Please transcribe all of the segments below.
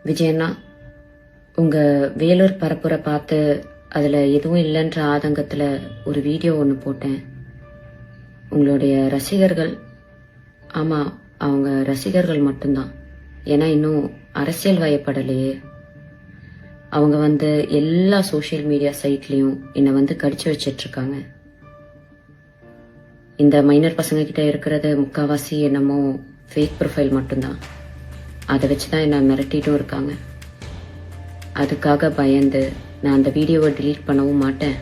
விஜயண்ணா, உங்கள் வேலூர் பரப்புரை பார்த்து அதில் எதுவும் இல்லைன்ற ஆதங்கத்தில் ஒரு வீடியோ ஒன்று போட்டேன். உங்களுடைய ரசிகர்கள், ஆமாம், அவங்க ரசிகர்கள் மட்டும்தான். ஏன்னா இன்னும் அரசியல் வயப்படலையே. அவங்க எல்லா சோஷியல் மீடியா சைட்லேயும் என்னை கடிச்சு வச்சிட்ருக்காங்க. இந்த மைனர் பசங்க கிட்ட இருக்கிறது முக்கால்வாசி என்னமோ ஃபேக் ப்ரொஃபைல் மட்டும்தான். அதை வச்சு தான் என்னை மிரட்டிட்டும் இருக்காங்க. அதுக்காக பயந்து நான் அந்த வீடியோவை டிலீட் பண்ணவும் மாட்டேன்,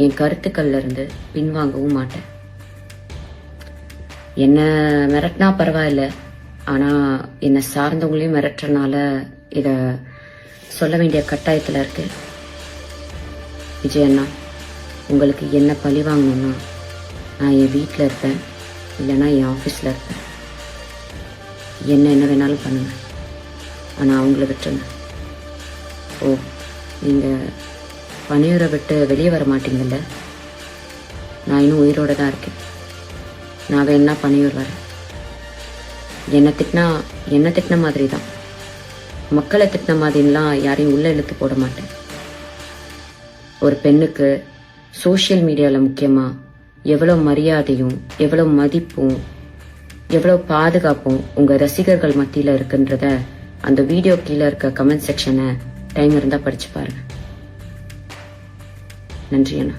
என் கருத்துக்கள்ல இருந்து பின்வாங்கவும் மாட்டேன். என்ன மிரட்டினா பரவாயில்ல, ஆனால் என்னை சார்ந்தவங்களையும் மிரட்டுறனால இதை சொல்ல வேண்டிய கட்டாயத்தில் இருக்கு. விஜயண்ணா, உங்களுக்கு என்ன பழி வாங்கணும்னா நான் என் வீட்டில் இருப்பேன், இல்லைன்னா என் ஆஃபீஸில் இருப்பேன். என்ன வேணாலும் பண்ணுங்க, ஆனால் அவங்கள விட்டுருங்க. ஓ, நீங்கள் பணியூரை விட்டு வெளியே வர மாட்டீங்கல்ல? நான் இன்னும் உயிரோடு தான் இருக்கேன். நான் வேணா பணியூர் வரேன். என்னை திட்டின மாதிரி தான், மக்களை திட்டின மாதிரிலாம் யாரையும் உள்ளே இழுத்து போட மாட்டேன். ஒரு பெண்ணுக்கு சோஷியல் மீடியாவில் முக்கியமாக எவ்வளோ மரியாதையும் எவ்வளோ மதிப்பும் எவ்வளோ பாதுகாப்பும் உங்கள் ரசிகர்கள் மத்தியில் இருக்குன்றத அந்த வீடியோ கீழே இருக்க கமெண்ட் செக்ஷனை டைம் இருந்தால் படிச்சு பாருங்க. நன்றி அண்ணா.